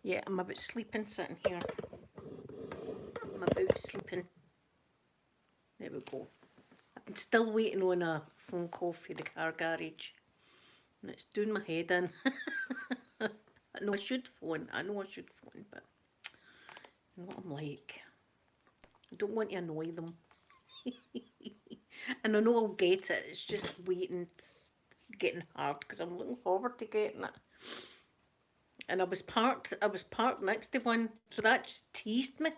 Yeah, I'm about sleeping sitting here. I'm about sleeping. There we go. I'm still waiting on a phone call for the car garage. And it's doing my head in. I know I should phone. But you know what I'm like. I don't want to annoy them. And I know I'll get it. It's just waiting. It's getting hard because I'm looking forward to getting it. And I was parked next to one, so that just teased me.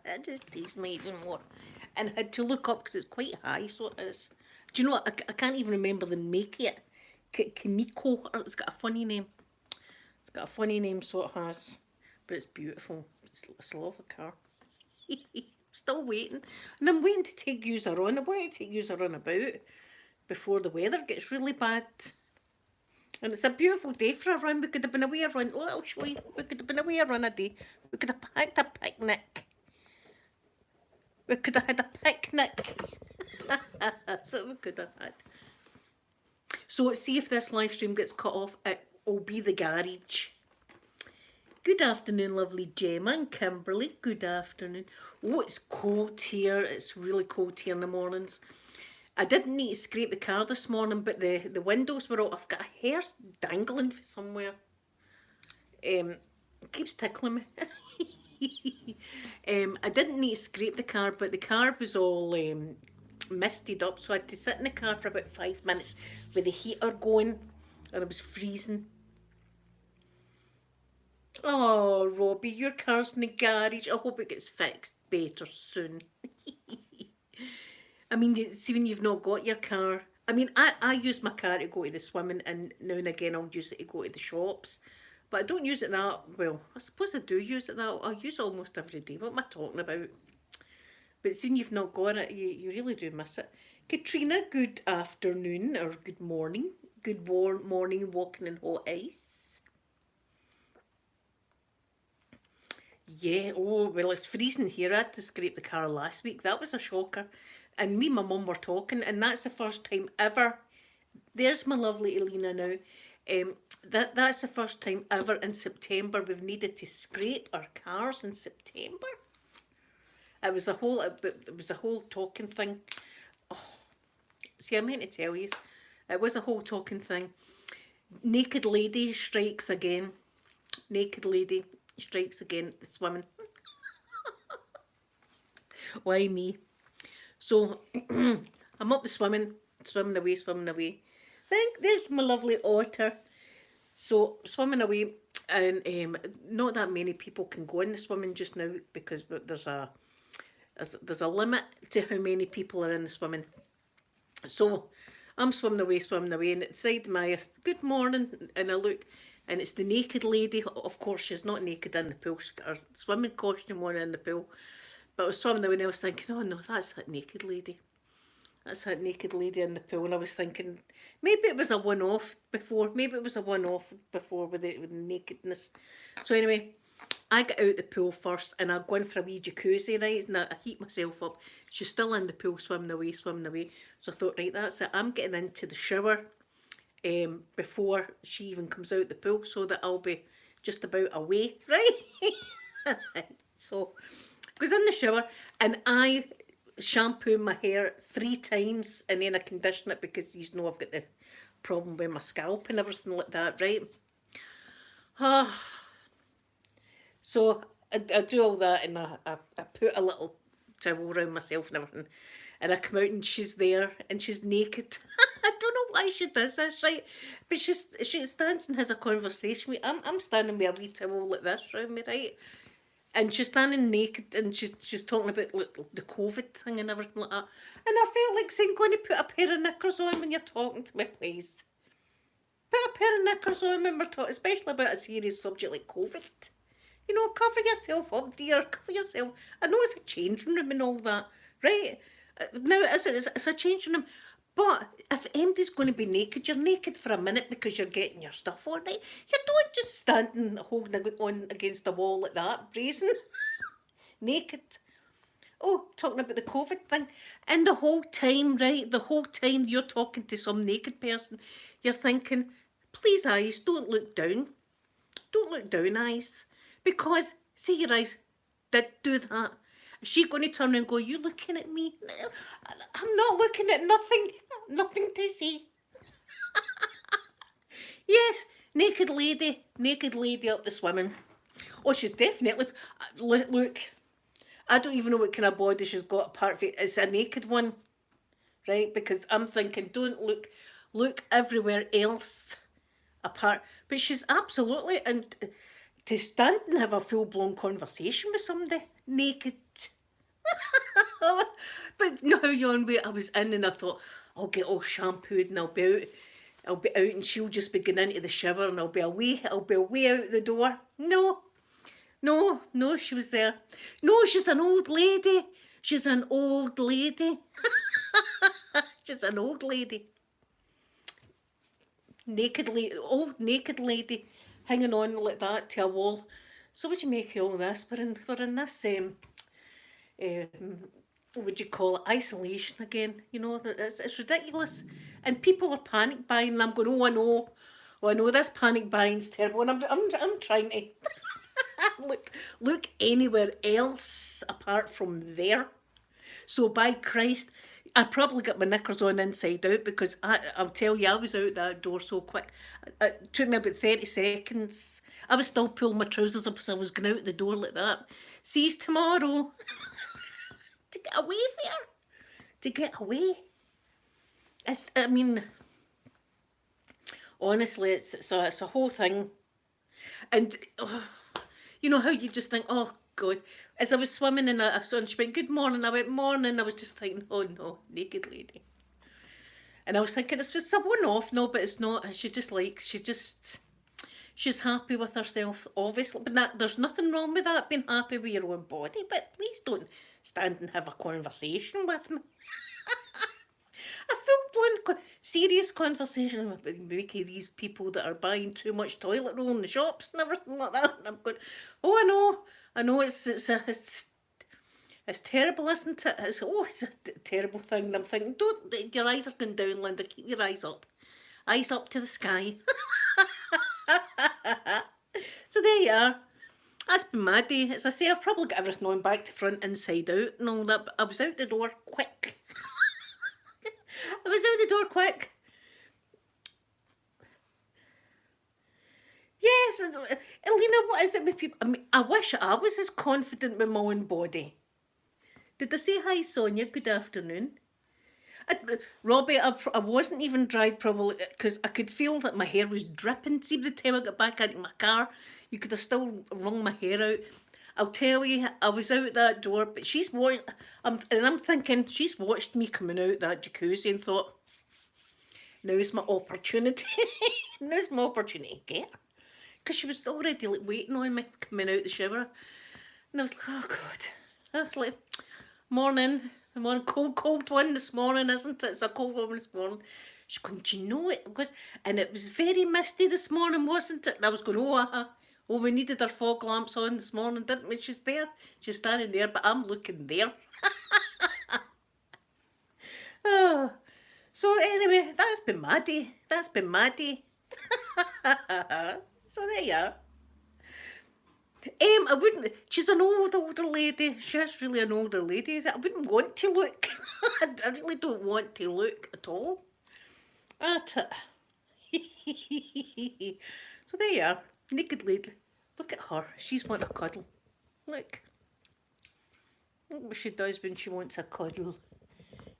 That just teased me even more. And I had to look up because it's quite high, so it is. Do you know what? I can't even remember the make it. Kimiko. It's got a funny name. It's got a funny name, so it has. But it's beautiful. It's a lovely car. Still waiting. And I'm waiting to take user on. I want to take user on about before the weather gets really bad. And it's a beautiful day for a run. We could have been away a run. Look, I'll show you. We could have been away a run a day. We could have packed a picnic. We could have had a picnic. That's what we could have had. So let's see if this live stream gets cut off. It will be the garage. Good afternoon, lovely Gemma and Kimberly. Good afternoon. Oh, it's cold here. It's really cold here in the mornings. I didn't need to scrape the car this morning, but the windows were all... I've got a hair dangling from somewhere. It keeps tickling me. I didn't need to scrape the car, but the car was all misted up, so I had to sit in the car for about 5 minutes with the heater going, and I was freezing. Oh, Robbie, your car's in the garage. I hope it gets fixed better soon. I mean, see, when you've not got your car, I mean, I use my car to go to the swimming, and now and again I'll use it to go to the shops. But I don't use it that, well, I suppose I do use it that, I use it almost every day. What am I talking about? But seeing you've not got it, you really do miss it. Katrina, good afternoon or good morning. Good morning walking in hot ice. Yeah, oh, well, it's freezing here. I had to scrape the car last week. That was a shocker. And me and my mum were talking, and that's the first time ever. There's my lovely Elena now. That's the first time ever in September we've needed to scrape our cars in September. It was a whole talking thing. Oh, see, I meant to tell you, it was a whole talking thing. Naked lady strikes again. Naked lady strikes again at the swimming. Why me? So I'm up the swimming away. There's my lovely otter. So swimming away, and not that many people can go in the swimming just now because there's a limit to how many people are in the swimming. So I'm swimming away, and at the side of my good morning, and I look, and it's the naked lady. Of course, she's not naked in the pool. She's got her swimming costume on in the pool. But I was swimming away, and I was thinking, oh no, that's that naked lady. That's that naked lady in the pool. And I was thinking, maybe it was a one-off before. Maybe it was a one-off before with the nakedness. So anyway, I got out the pool first, and I go in for a wee jacuzzi, right? And I heat myself up. She's still in the pool, swimming away. So I thought, right, that's it. I'm getting into the shower before she even comes out the pool, so that I'll be just about away, right? So I was in the shower, and I shampoo my hair 3 times, and then I condition it because you know I've got the problem with my scalp and everything like that, right? So I do all that, and I put a little towel around myself and everything, and I come out and she's there and she's naked. I don't know why she does this, right? But she stands and has a conversation with me. I'm standing with a wee towel like this around me, right? And she's standing naked, and she's talking about like, the COVID thing and everything like that. And I felt like saying, "Going to put a pair of knickers on when you're talking to me, please. Put a pair of knickers on when we're talking, especially about a serious subject like COVID. You know, cover yourself up, dear. Cover yourself. I know it's a changing room and all that, right? Now it's a changing room. But if anybody's going to be naked, you're naked for a minute because you're getting your stuff on, right? You don't just stand holding on against the wall like that, brazen, naked. Oh, talking about the COVID thing. And the whole time, right, the whole time you're talking to some naked person, you're thinking, please, eyes, don't look down. Don't look down, eyes. Because, say your eyes did do that. Is she going to turn around and go, you looking at me? No, I'm not looking at nothing. Nothing to see. Yes, naked lady up the swimming. Oh, she's definitely, look, I don't even know what kind of body she's got apart from it. It's a naked one, right? Because I'm thinking, don't look everywhere else apart. But she's absolutely, and to stand and have a full-blown conversation with somebody naked. But you know how young I was in and I thought, I'll get all shampooed and I'll be out and she'll just be going into the shower and I'll be away out the door. No, she was there. No, she's an old lady. She's an old lady. She's an old lady. Old naked lady, hanging on like that to a wall. So what do you make of all this? We're in this what would you call it, isolation again. You know, it's ridiculous, and people are panic buying. And I'm going, oh I know this panic buying's terrible, and I'm trying to look anywhere else apart from there. So by Christ, I probably got my knickers on inside out because I'll tell you, I was out that door so quick. It took me about 30 seconds. I was still pulling my trousers up as I was going out the door like that. Sees tomorrow. To get away there. To get away. I mean, honestly, it's a whole thing. And you know how you just think, oh God. As I was swimming and I saw and she went, good morning. I went, morning. I was just thinking, oh no, naked lady. And I was thinking, it's just a one-off. No, but it's not. She's happy with herself, obviously. But there's nothing wrong with that, being happy with your own body. But please don't stand and have a conversation with me. A full-blown serious conversation with making these people that are buying too much toilet roll in the shops and everything like that. And I'm going, oh, I know, it's terrible, isn't it? It's a terrible thing. And I'm thinking, don't, your eyes are going down, Linda. Keep your eyes up. Eyes up to the sky. So there you are. That's been my day. As I say, I've probably got everything on back to front, inside out and all that, but I was out the door quick. I was out the door quick. Yes, Elena, what is it with people? I mean, I wish I was as confident with my own body. Did I say hi, Sonia? Good afternoon. Robbie, I wasn't even dried probably because I could feel that my hair was dripping. See, by the time I got back into my car, you could have still wrung my hair out. I'll tell you, I was out that door, but she's watched, and I'm thinking, she's watched me coming out that jacuzzi and thought, now's my opportunity. Now's my opportunity to get her. Because she was already like waiting on me coming out the shower. And I was like, oh God. I was like, morning. I'm on a cold one this morning, isn't it? It's a cold one this morning. She's going, do you know it? And it was very misty this morning, wasn't it? And I was going, oh, we needed our fog lamps on this morning, didn't we? She's there. She's standing there, but I'm looking there. Oh. So anyway, that's been my day. So there you are. I wouldn't. She's an older lady. She's really an older lady. I wouldn't want to look. I really don't want to look at all. At it. So there you are. Naked lady. Look at her. She's want a cuddle. Look. Look what she does when she wants a cuddle.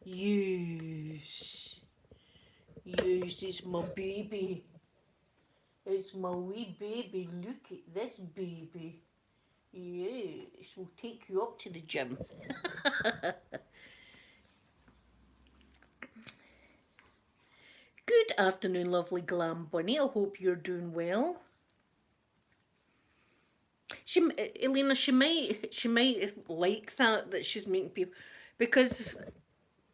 Yes. Yes, it's my baby. It's my wee baby. Look at this baby. Yes, we'll take you up to the gym. Good afternoon, lovely glam bunny. I hope you're doing well. Elena, she might like that she's making people, because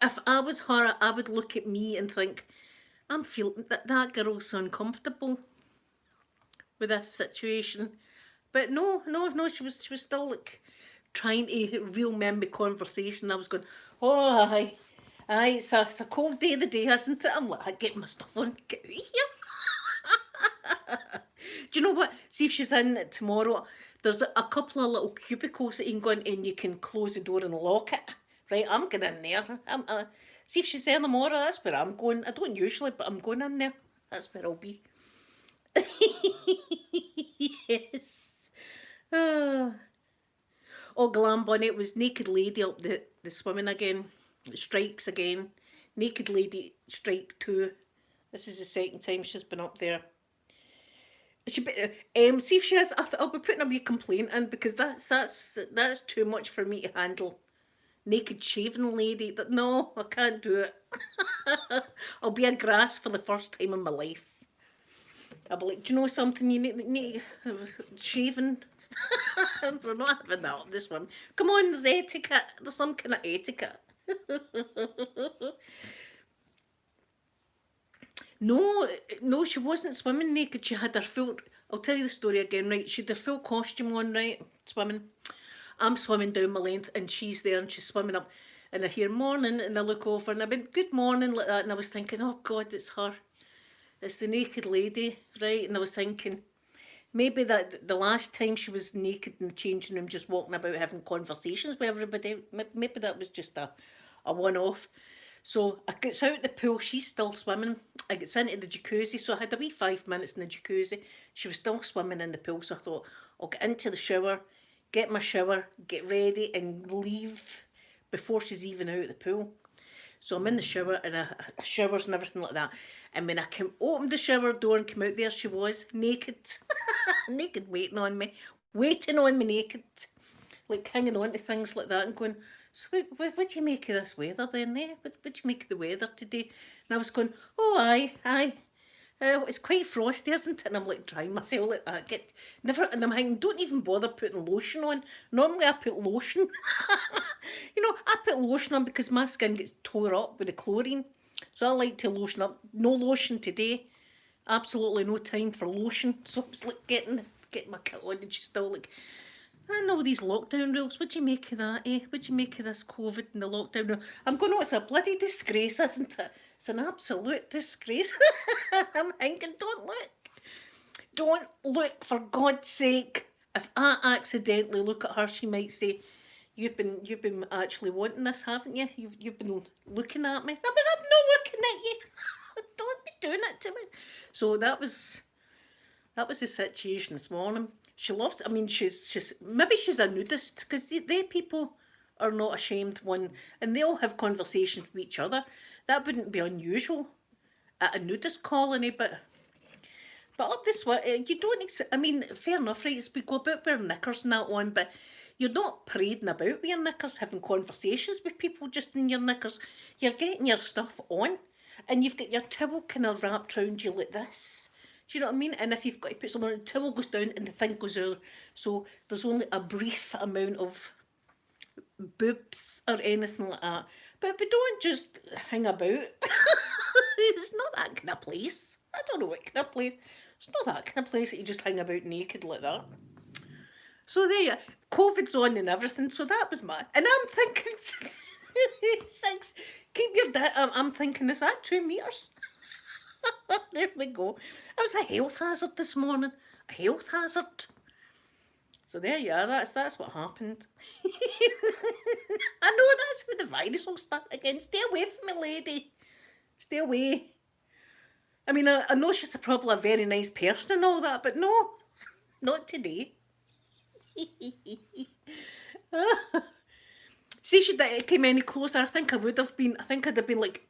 if I was her, I would look at me and think, I'm feeling that girl's uncomfortable with this situation. But no, she was still like trying to reel me in the conversation. I was going, oh aye, it's a cold day of the day, isn't it? I'm like, I get my stuff on, get out here. Do you know what? See if she's in tomorrow. There's a couple of little cubicles that you can go in and you can close the door and lock it. Right, I'm going in there. See if she's there tomorrow. That's where I'm going. I don't usually, but I'm going in there. That's where I'll be. Yes. Ah. Oh, Glam Bonnet was naked lady up the swimming again. Strikes again. Naked lady strike 2. This is the second time she's been up there. She see if she has. I'll be putting a wee complaint in because that's too much for me to handle. Naked shaven lady. But no, I can't do it. I'll be a grass for the first time in my life. I'll be like, do you know something? You need shaven. We're not having that on this one. Come on, there's etiquette. There's some kind of etiquette. No, no, she wasn't swimming naked. She had her full. I'll tell you the story again, right? She had her full costume on, right? Swimming. I'm swimming down my length, and she's there, and she's swimming up. And I hear morning, and I look over, and I went, good morning, like that. And I was thinking, oh God, it's her. It's the naked lady, right? And I was thinking, maybe that the last time she was naked in the changing room, just walking about having conversations with everybody, maybe that was just a one-off. So I gets out the pool, she's still swimming. I gets into the jacuzzi, so I had a wee 5 minutes in the jacuzzi. She was still swimming in the pool, so I thought, I'll get into the shower, get my shower, get ready and leave before she's even out of the pool. So I'm in the shower and I showers and everything like that. And when I opened the shower door and came out, there she was, naked. Naked, waiting on me naked. Like hanging on to things like that and going, so what do you make of this weather then, eh? What do you make of the weather today? And I was going, oh aye. It's quite frosty, isn't it? And I'm like drying myself like that. And I'm thinking, don't even bother putting lotion on. Normally I put lotion. I put lotion on because my skin gets tore up with the chlorine. So I like to lotion up. No lotion today. Absolutely no time for lotion. So I was like getting my kit on and she's still like, I know these lockdown rules. What do you make of that, eh? What do you make of this COVID and the lockdown rule? I'm going, oh, it's a bloody disgrace, isn't it? It's an absolute disgrace. I'm thinking, don't look. Don't look, for God's sake. If I accidentally look at her, she might say, you've been actually wanting this, haven't you? You've been looking at me. I'm not looking at you. Don't be doing it to me. So that was the situation this morning. She loves. I mean, she's maybe she's a nudist because they people are not ashamed one, and they all have conversations with each other. That wouldn't be unusual at a nudist colony, but up this way, you don't. I mean, fair enough, right? We go about wearing knickers and that on, but you're not parading about with your knickers, having conversations with people just in your knickers. You're getting your stuff on, and you've got your towel kind of wrapped around you like this. Do you know what I mean? And if you've got to put someone on, the towel goes down and the thing goes out. So there's only a brief amount of boobs or anything like that. But we don't just hang about. It's not that kind of place. I don't know what kind of place. It's not that kind of place that you just hang about naked like that. So there you COVID's on and everything. So that was my... And I'm thinking... 6... Keep your... I'm thinking, is that 2 meters? There we go. It was a health hazard this morning. A health hazard. So there you are. That's what happened. I know that's where the virus will start again. Stay away from me, lady. Stay away. I mean, I know she's probably a very nice person and all that, but no, not today. See, if she came any closer, I think I would have been. I think I'd have been like,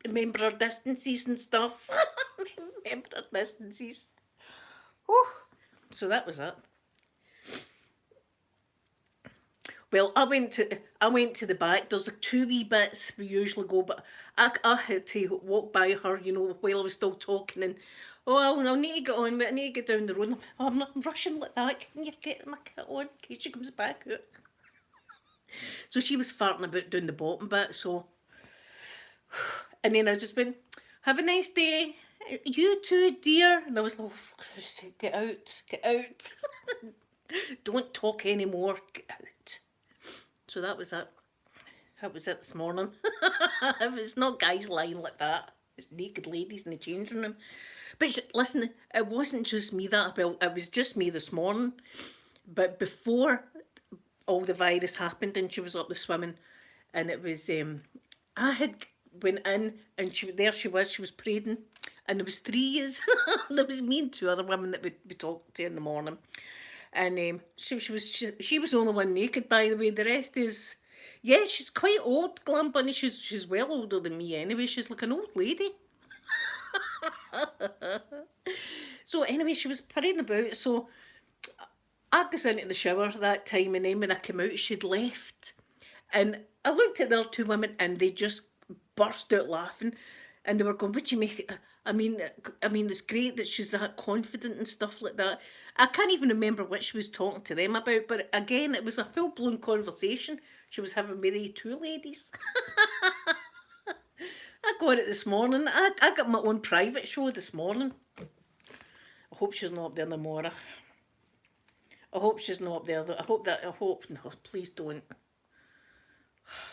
remember our distances and stuff. Remember our distances. Whew. So that was it. Well, I went to the back. There's like 2 wee bits we usually go, but I had to walk by her, while I was still talking, and I need to get on, but I need to get down the road. I'm not rushing like that. Can you get my kit on in case she comes back out? So she was farting about down the bottom bit, so... And then I just went, have a nice day. You too, dear. And I was like, oh, get out. Don't talk anymore. Get out. So that was it. That was it this morning. If it's not guys lying like that, it's naked ladies in the changing room. But listen, it wasn't just me that, well, it was just me this morning. But before all the virus happened and she was up the swimming, and it was, I had went in and she was praying, and there was three of us. There was me and two other women that we talked to in the morning. And she was the only one naked, by the way. The rest is, yeah, she's quite old, Glam Bunny. She's well older than me anyway. She's like an old lady. So anyway, she was parading about. So I was into the shower that time, and then when I came out, she'd left. And I looked at the other two women, and they just burst out laughing, and they were going, "What do you make it?" I mean, it's great that she's that confident and stuff like that. I can't even remember what she was talking to them about, but again, it was a full blown conversation she was having with the two ladies. I got it this morning. I got my own private show this morning. I hope she's not up there no more. I hope she's not up there. No, please don't.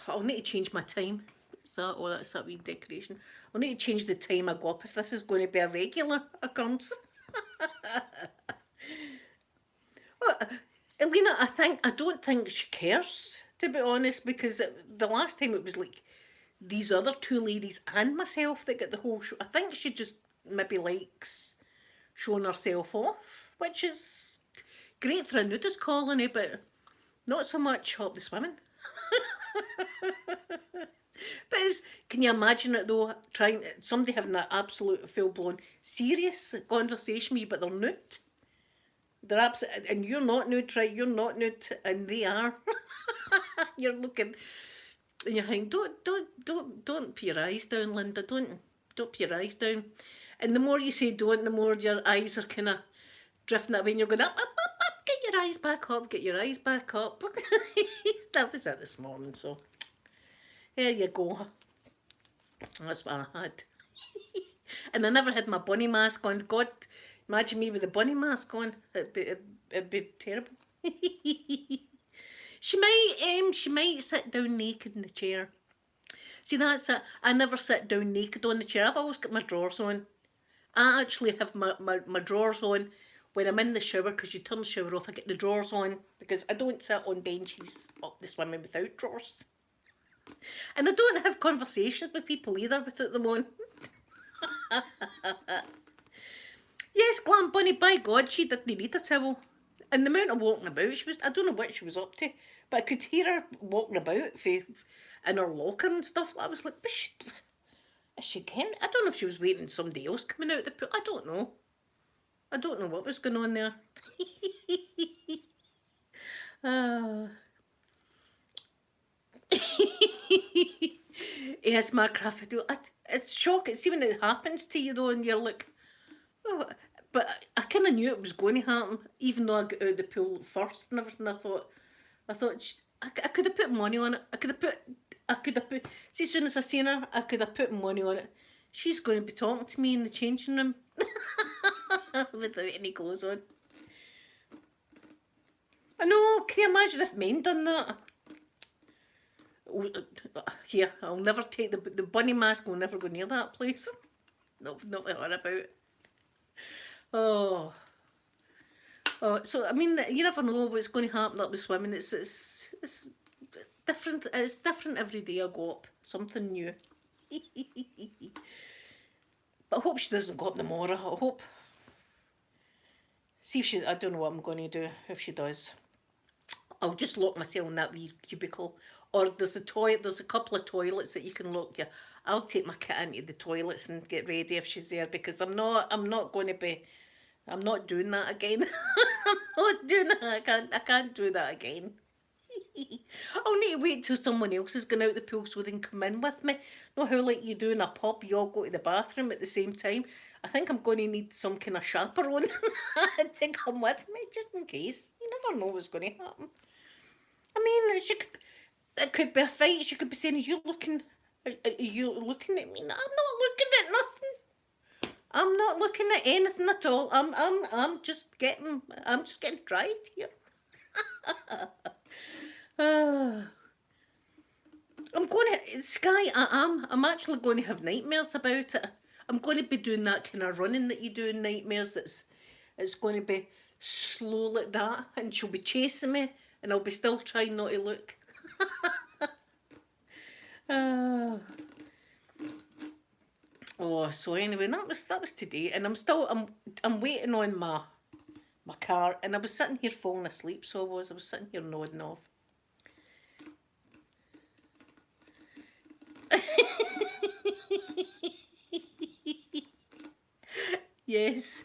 I'll need to change my time. What's that? Oh, that's that wee decoration. I'll need to change the time I go up if this is going to be a regular occurrence. Well, Elena, I don't think she cares, to be honest, because the last time it was like these other two ladies and myself that get the whole show. I think she just maybe likes showing herself off, which is great for a nudist colony, but not so much up the swimming. But can you imagine it though? Trying somebody having that absolute full blown serious conversation with you, but they're nude. They're absolute, and you're not nude, right? You're not nude, and they are. You're looking, and you're thinking, don't put your eyes down, Linda. Don't put your eyes down. And the more you say don't, the more your eyes are kind of drifting that way, and you're going up, up, up, up. Get your eyes back up. Get your eyes back up. That was it this morning. So there you go. That's what I had. And I never had my bunny mask on. God, imagine me with a bunny mask on. It'd be terrible. She might sit down naked in the chair. See, that's it. I never sit down naked on the chair. I've always got my drawers on. I actually have my drawers on when I'm in the shower, because you turn the shower off. I get the drawers on because I don't sit on benches up the swimming without drawers. And I don't have conversations with people either without them on. Yes, Glam Bunny, by God, she didn't need a towel. And the amount of walking about, I don't know what she was up to, but I could hear her walking about in her locker and stuff. I was like, is she getting? I don't know if she was waiting for somebody else coming out the pool. I don't know. I don't know what was going on there. Yes, Mark Raffado. It's shocking. See when it happens to you though, and you're like, oh, but I kind of knew it was going to happen, even though I got out of the pool first and everything. I thought, I could have put money on it. I could have put. See, as soon as I seen her, I could have put money on it. She's going to be talking to me in the changing room without any clothes on. I know. Can you imagine if men done that? Here, I'll never take the bunny mask. Will never go near that place. No, not with her about. Oh, so I mean, you never know what's going to happen up with swimming. It's different. It's different every day I go up. Something new. But I hope she doesn't go up the Mora. I hope. See if she. I don't know what I'm going to do if she does. I'll just lock myself in that wee cubicle. Or there's a couple of toilets that you can lock you. I'll take my cat into the toilets and get ready if she's there, because I'm not going to be. I'm not doing that again. I'm not doing that. I can't do that again. I'll need to wait till someone else has gone out the pool so they can come in with me. Know how like you do in a pub, you all go to the bathroom at the same time. I think I'm going to need some kind of chaperone to come with me, just in case. You never know what's going to happen. I mean, it could be a fight. She could be saying, are you looking at me? No, I'm not looking at nothing. I'm not looking at anything at all. I'm just getting dried here. I'm actually going to have nightmares about it. I'm going to be doing that kind of running that you do in nightmares. It's going to be slow like that, and she'll be chasing me, and I'll be still trying not to look. uh, oh, so anyway, that was today, and I'm waiting on my car, and I was sitting here falling asleep. So I was sitting here nodding off. Yes.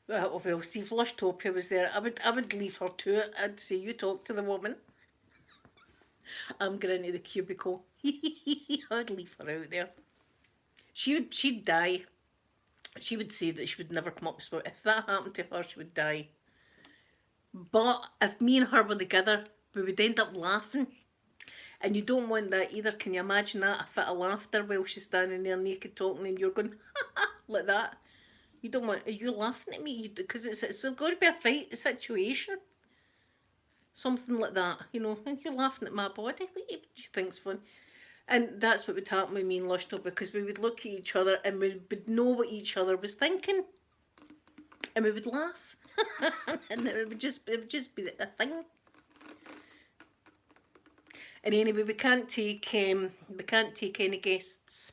Well, see, if Lushtopia was there, I would leave her to it. I'd say, you talk to the woman. I'm going into the cubicle. I'd leave her out there. She'd die. She would say that she would never come up with sport. If that happened to her, she would die. But if me and her were together, we would end up laughing. And you don't want that either. Can you imagine that? A fit of laughter while she's standing there naked talking and you're going, like that. You don't want, are you laughing at me? Because it's going to be a fight situation. Something like that, and you're laughing at my body. What do you think's fun? And that's what would happen with me and Lushto, because we would look at each other and we would know what each other was thinking. And we would laugh. And it would just be a thing. And anyway, we can't take any guests.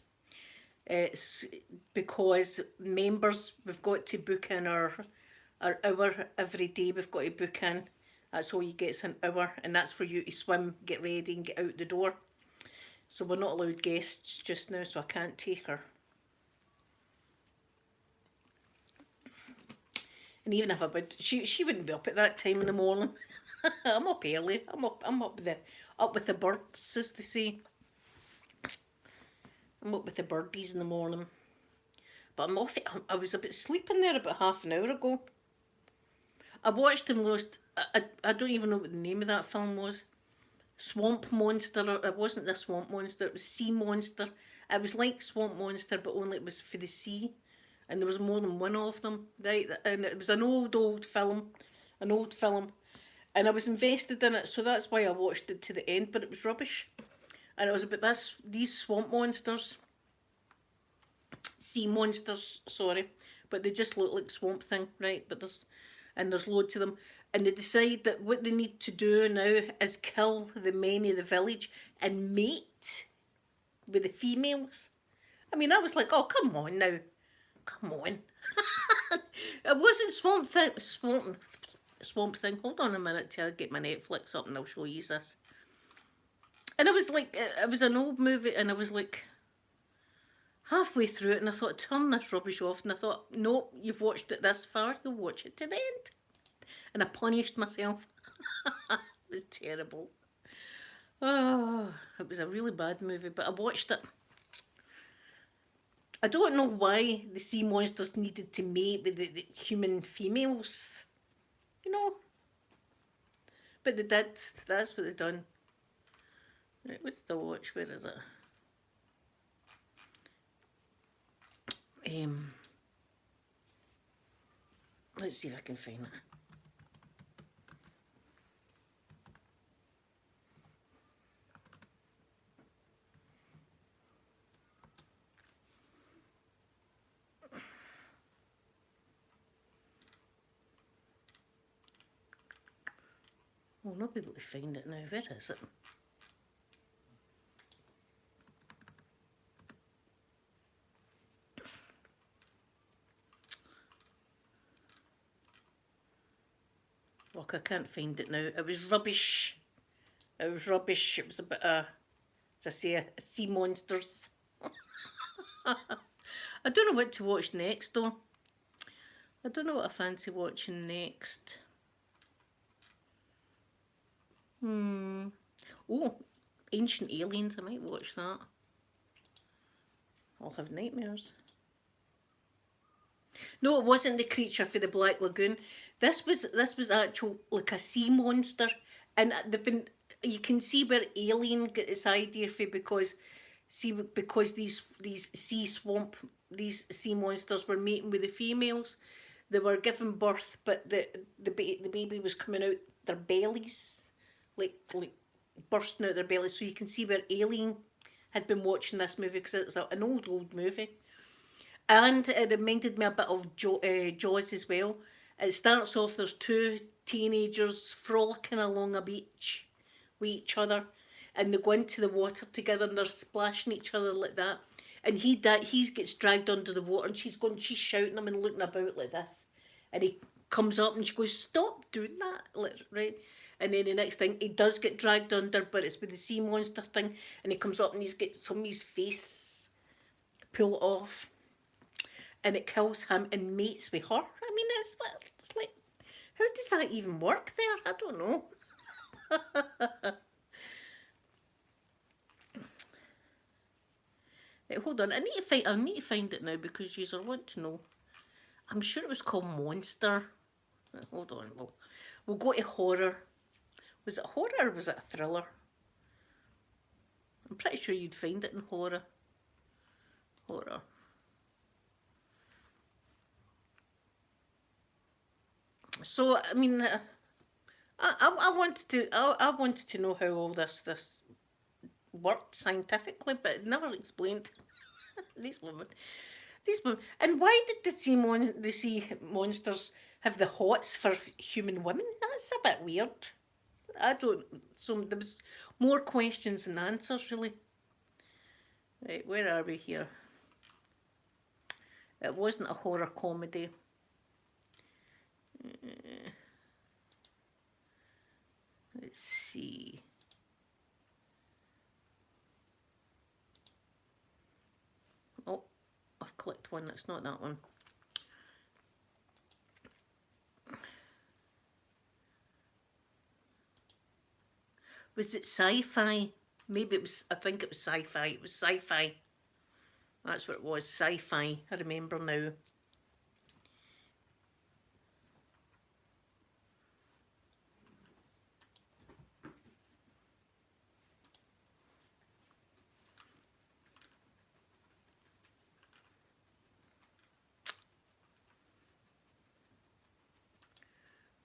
It's because members, we've got to book in our hour every day. We've got to book in. That's all you get, is an hour, and that's for you to swim, get ready, and get out the door. So we're not allowed guests just now, so I can't take her. And even if I would, she wouldn't be up at that time in the morning. I'm up early. I'm up with the birds, as they say. I'm up with the birdies in the morning. But I'm off. I was a bit sleeping there about half an hour ago. I watched the most. I don't even know what the name of that film was. Swamp Monster. It wasn't the Swamp Monster. It was Sea Monster. It was like Swamp Monster, but only it was for the sea. And there was more than one of them, right? And it was an old film. An old film. And I was invested in it, so that's why I watched it to the end, but it was rubbish. And it was about these swamp monsters. Sea monsters, sorry. But they just look like Swamp Thing, right? But there's loads of them. And they decide that what they need to do now is kill the men of the village and mate with the females. I mean, I was like, oh, come on now. Come on. It wasn't Swamp Thing. Hold on a minute till I get my Netflix up and I'll show you this. And I was like, it was an old movie, and I was like halfway through it, and I thought, turn this rubbish off. And I thought, no, you've watched it this far, you'll watch it to the end. And I punished myself. It was terrible. Oh, it was a really bad movie, but I watched it. I don't know why the sea monsters needed to mate with the human females, but they did. That's what they done. Right, what did I watch? Where is it? Let's see if I can find it. I'll not be able to find it now. Where is it? Look, I can't find it now. It was rubbish. It was rubbish. It was a bit of, as I say, sea monsters. I don't know what to watch next, though. I don't know what I fancy watching next. Oh, Ancient Aliens. I might watch that. I'll have nightmares. No, it wasn't the creature for the Black Lagoon. This was actual, like, a sea monster, and they've been you can see where Alien got its idea for, because because these sea monsters were mating with the females, they were giving birth, but the baby was coming out their bellies, like bursting out their bellies. So you can see where Alien had been watching this movie, because it's an old movie. And it reminded me a bit of Jaws as well. It starts off, there's two teenagers frolicking along a beach with each other, and they go into the water together and they're splashing each other like that. And he gets dragged under the water, and she's shouting him and looking about like this. And he comes up and she goes, "Stop doing that," like, right? And then the next thing, he does get dragged under, but it's with the sea monster thing, and he comes up and he's got somebody's face pulled off, and it kills him and mates with her. I mean, it's like, how does that even work there? I don't know. Right, hold on. I need to find it now, because you want to know. I'm sure it was called Monster. Right, hold on. We'll go to horror. Was it horror or was it a thriller? I'm pretty sure you'd find it in horror. Horror. So I mean, I wanted to know how all this worked scientifically, but it never explained. these women, these women, and why did the sea monsters have the hots for human women? That's a bit weird. I don't. So there was more questions than answers, really. Right, where are we here? It wasn't a horror comedy. Let's see. Oh, I've clicked one. That's not that one. Was it sci-fi? Maybe it was. I think it was sci-fi. It was sci-fi. That's what it was. Sci-fi. I remember now.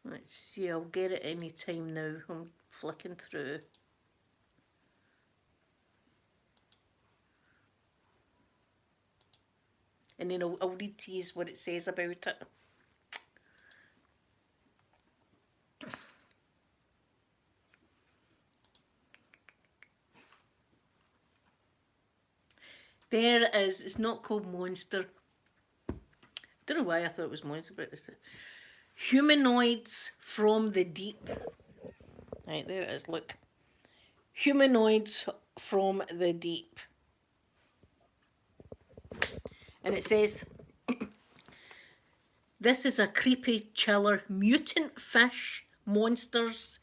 Let's see. I'll get it any time now. I'm flicking through. And then I'll read to you what it says about it. There it is. It's not called Monster. Don't know why I thought it was Monster, but it's Humanoids from the Deep. Right, there it is. Look. Humanoids from the Deep. And it says, this is a creepy chiller, mutant fish monsters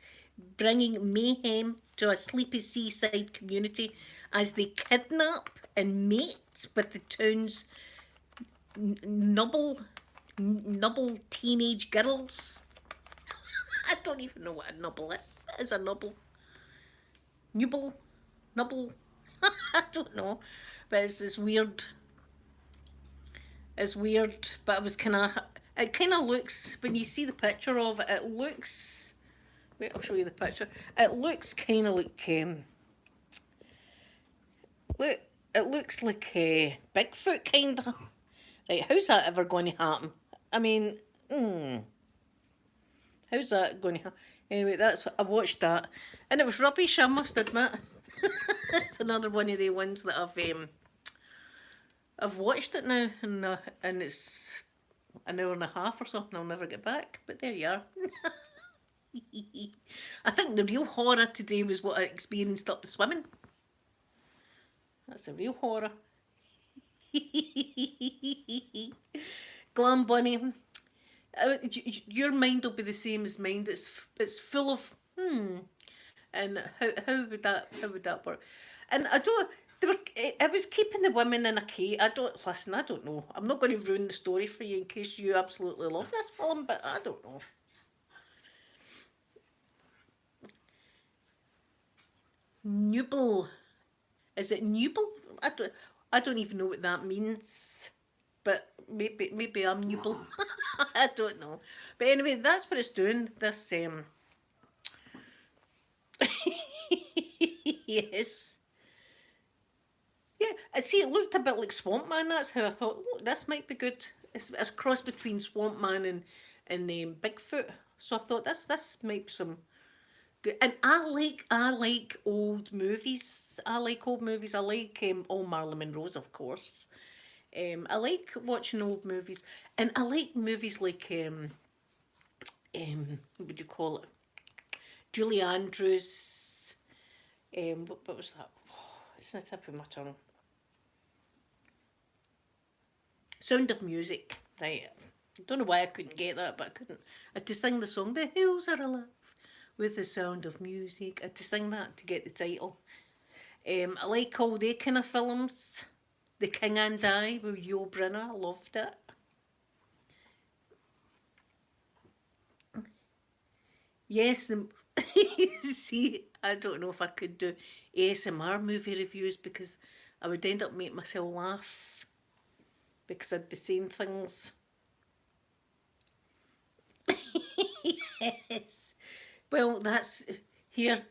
bringing mayhem to a sleepy seaside community as they kidnap and mate with the town's nubble teenage girls. I don't even know what a nubble is. What is a nubble? Nubble? Nubble? I don't know. But it's weird. It's weird, but it kind of looks, when you see the picture of it, it looks, wait, I'll show you the picture. It looks kind of like, look, it looks like Bigfoot, kind of. Right, how's that ever going to happen? I mean, how's that going to happen? Anyway, I watched that, and it was rubbish, I must admit. It's another one of the ones that I've watched it now, and it's an hour and a half or something. I'll never get back, but there you are. I think the real horror today was what I experienced up the swimming. That's the real horror. Glam Bunny, your mind will be the same as mine. It's full of and how would that work? And I don't. It was keeping the women in a cage. I don't know. I'm not going to ruin the story for you in case you absolutely love this film, but I don't know. Nubel. Is it Nubel? I don't even know what that means. But maybe I'm Nubel. I don't know. But anyway, that's what it's doing. This yes. Yeah, I see. It looked a bit like Swamp Man. That's how I thought. Oh, this might be good. It's a cross between Swamp Man and Bigfoot. So I thought this might be some good. And I like old movies. I like old movies. I like all Marilyn Monroe's, of course. I like watching old movies, and I like movies like what would you call it? Julie Andrews. What was that? Oh, it's on the tip of my tongue. Sound of Music, right? I don't know why I couldn't get that, but I couldn't. I had to sing the song "The Hills Are Alive" with the sound of music. I had to sing that to get the title. I like all they kind of films. The King and I with Yul Brynner. I loved it. Yes, see, I don't know if I could do ASMR movie reviews because I would end up making myself laugh because I'd be saying things. Yes. Well, that's here,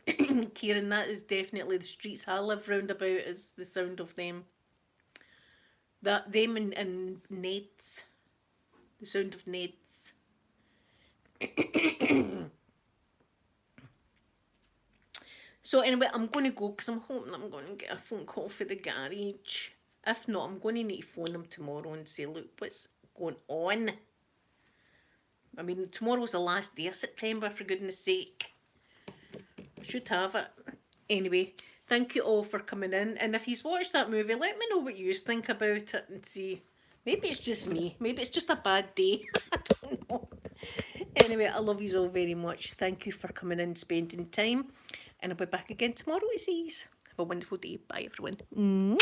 Kieran. That is definitely the streets I live round about. Is the sound of them. That them and Neds. The sound of Neds. So anyway, I'm going to go because I'm hoping I'm going to get a phone call for the garage. If not, I'm going to need to phone them tomorrow and say, look, what's going on? I mean, tomorrow's the last day of September, for goodness sake. I should have it. Anyway, thank you all for coming in. And if you've watched that movie, let me know what you think about it and see. Maybe it's just me. Maybe it's just a bad day. I don't know. Anyway, I love you all very much. Thank you for coming in, spending time. And I'll be back again tomorrow, it says. Have a wonderful day. Bye, everyone.